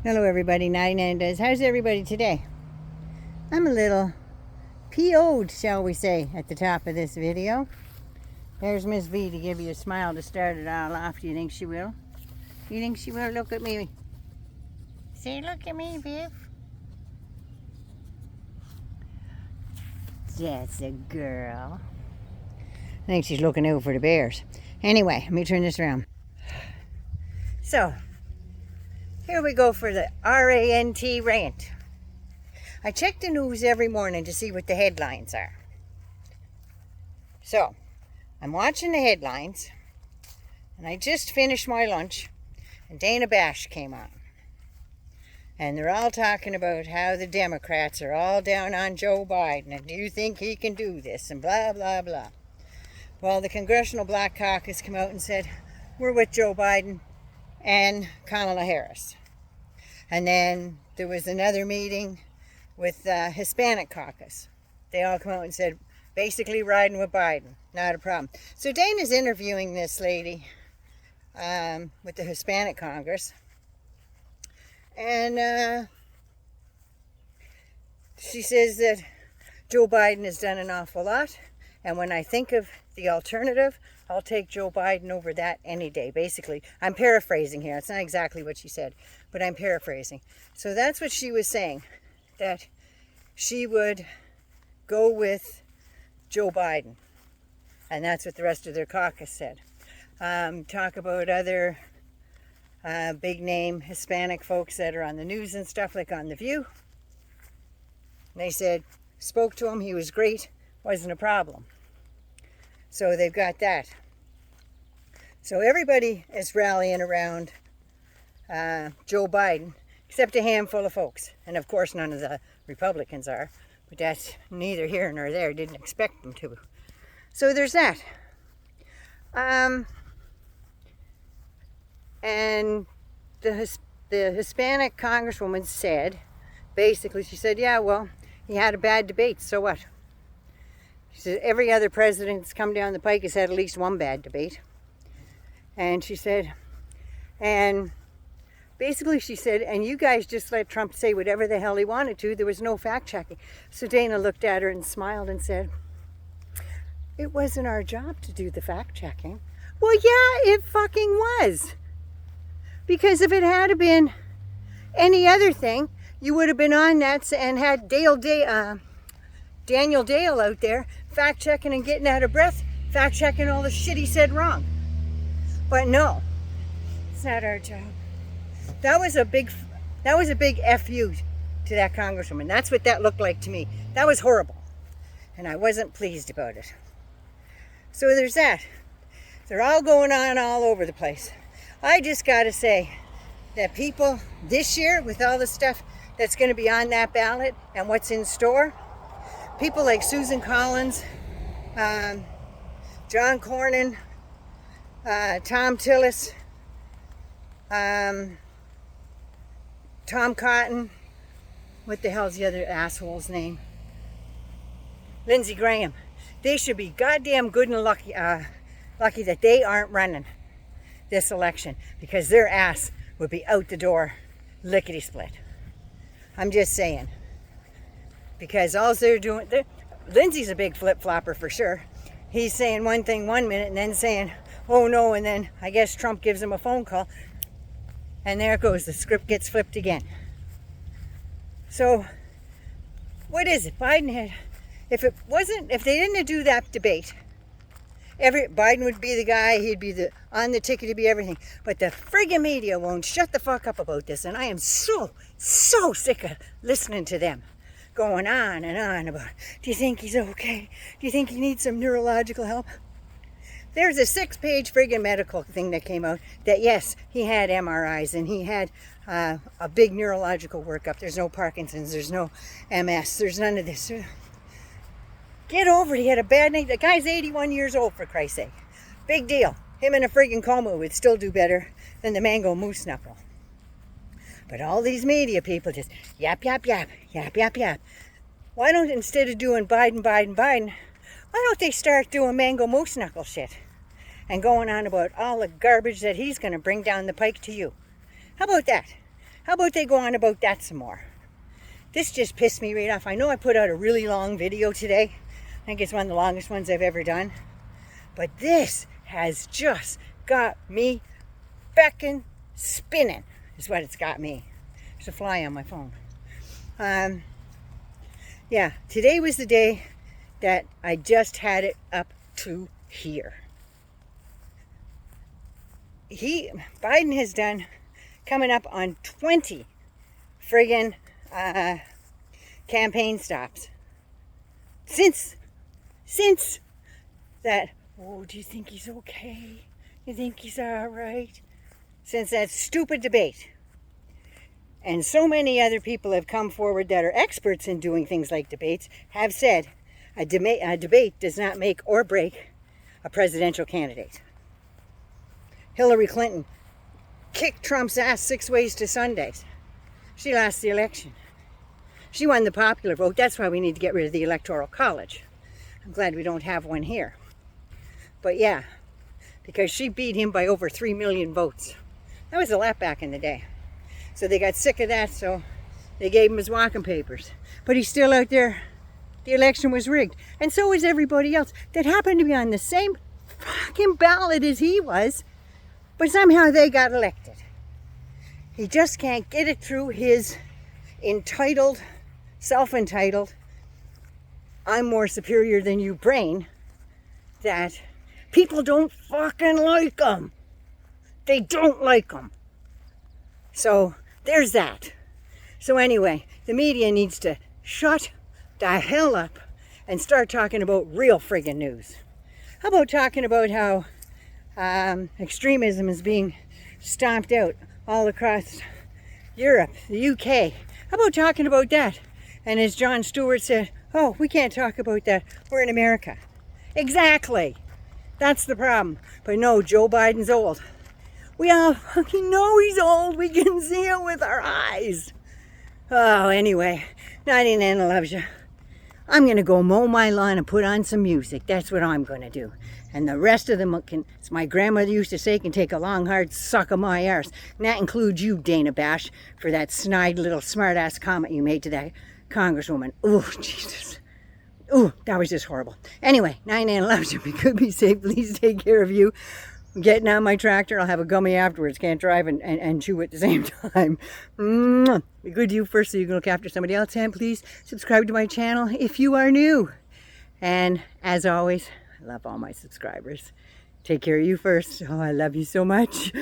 Hello everybody, 99 Does. How's everybody today? I'm a little PO'd, shall we say, at the top of this video. There's Miss V to give you a smile to start it all off. Do you think she will? Do you think she will? Look at me. Say, look at me, Viv. That's a girl. I think she's looking out for the bears. Anyway, let me turn this around. So, here we go for the Rant rant. I check the news every morning to see what the headlines are. So, I'm watching the headlines, and I just finished my lunch, and Dana Bash came on. And they're all talking about how the Democrats are all down on Joe Biden, and do you think he can do this, and blah, blah, blah. Well, the Congressional Black Caucus came out and said, we're with Joe Biden and Kamala Harris. And then there was another meeting with the Hispanic Caucus. They all come out and said, basically riding with Biden, not a problem. So Dana's interviewing this lady with the Hispanic Congress. And she says that Joe Biden has done an awful lot. And when I think of the alternative, I'll take Joe Biden over that any day. Basically, I'm paraphrasing here. It's not exactly what she said, but I'm paraphrasing. So that's what she was saying, that she would go with Joe Biden. And that's what the rest of their caucus said. Talk about other big name Hispanic folks that are on the news and stuff, like on The View. And they said, spoke to him, he was great, wasn't a problem. So they've got that. So everybody is rallying around Joe Biden, except a handful of folks. And of course none of the Republicans are, but that's neither here nor there. Didn't expect them to. So there's that. And the Hispanic Congresswoman said, basically she said, yeah, well, he had a bad debate, so what? She said, every other president that's come down the pike has had at least one bad debate. And she said, and basically she said, and you guys just let Trump say whatever the hell he wanted to. There was no fact checking. So Dana looked at her and smiled and said, it wasn't our job to do the fact checking. Well, yeah, it fucking was. Because if it had been any other thing, you would have been on that and had Daniel Dale out there fact checking and getting out of breath, fact checking all the shit he said wrong. But no, it's not our job. That was a big FU to that congresswoman. That's what that looked like to me. That was horrible. And I wasn't pleased about it. So there's that. They're all going on all over the place. I just got to say that people this year, with all the stuff that's going to be on that ballot and what's in store, people like Susan Collins, John Cornyn, Tom Tillis, Tom Cotton, what the hell's the other asshole's name? Lindsey Graham. They should be goddamn good and lucky that they aren't running this election, because their ass would be out the door lickety-split. I'm just saying. Because all they're doing, Lindsey's a big flip-flopper for sure. He's saying one thing one minute and then saying, oh no, and then I guess Trump gives him a phone call. And there it goes, the script gets flipped again. So, what is it? Biden had, if they didn't do that debate, Biden would be the guy, he'd be on the ticket to be everything. But the friggin' media won't shut the fuck up about this, and I am so sick of listening to them going on and on about, do you think he's okay? Do you think he needs some neurological help? There's a 6-page friggin' medical thing that came out that yes, he had MRIs and he had a big neurological workup. There's no Parkinson's, there's no MS, there's none of this. Get over it. He had a bad night. The guy's 81 years old, for Christ's sake. Big deal. Him in a friggin' coma would still do better than the mango moose knuckle. But all these media people just yap, yap, yap, yap, yap, yap. Why don't, instead of doing Biden, why don't they start doing mango moose knuckle shit? And going on about all the garbage that he's going to bring down the pike to you. How about that? How about they go on about that some more? This just pissed me right off. I know I put out a really long video today. I think it's one of the longest ones I've ever done. But this has just got me fecking spinning, is what it's got me. There's a fly on my phone. Yeah, today was the day that I just had it up to here. Biden has done coming up on 20 friggin' campaign stops since that. Oh, do you think he's okay? You think he's all right? Since that stupid debate. And so many other people have come forward that are experts in doing things like debates, have said a debate does not make or break a presidential candidate. Hillary Clinton kicked Trump's ass 6 ways to Sundays. She lost the election. She won the popular vote. That's why we need to get rid of the Electoral College. I'm glad we don't have one here. But yeah, because she beat him by over 3 million votes. That was a lot back in the day. So they got sick of that, so they gave him his walking papers. But he's still out there. The election was rigged. And so was everybody else that happened to be on the same fucking ballot as he was. But somehow they got elected. He just can't get it through his entitled, self-entitled, I'm more superior than you brain, that people don't fucking like him. They don't like him. So there's that. So anyway, the media needs to shut the hell up and start talking about real friggin' news. How about talking about how extremism is being stomped out all across Europe, the UK? How about talking about that? And as Jon Stewart said, oh, we can't talk about that. We're in America. Exactly. That's the problem. But no, Joe Biden's old. We all fucking know he's old. We can see it with our eyes. Oh, anyway, 99 loves you. I'm going to go mow my lawn and put on some music. That's what I'm going to do. And the rest of them can, as my grandmother used to say, can take a long, hard suck of my arse. And that includes you, Dana Bash, for that snide little smart-ass comment you made to that Congresswoman. Oh, Jesus. Oh, that was just horrible. Anyway, 99 loves you. Be good, be safe. Please take care of you. I'm getting on my tractor. I'll have a gummy afterwards. Can't drive and chew at the same time. Be good to you first so you can look after somebody else. And please subscribe to my channel if you are new. And as always, I love all my subscribers. Take care of you first. Oh, I love you so much.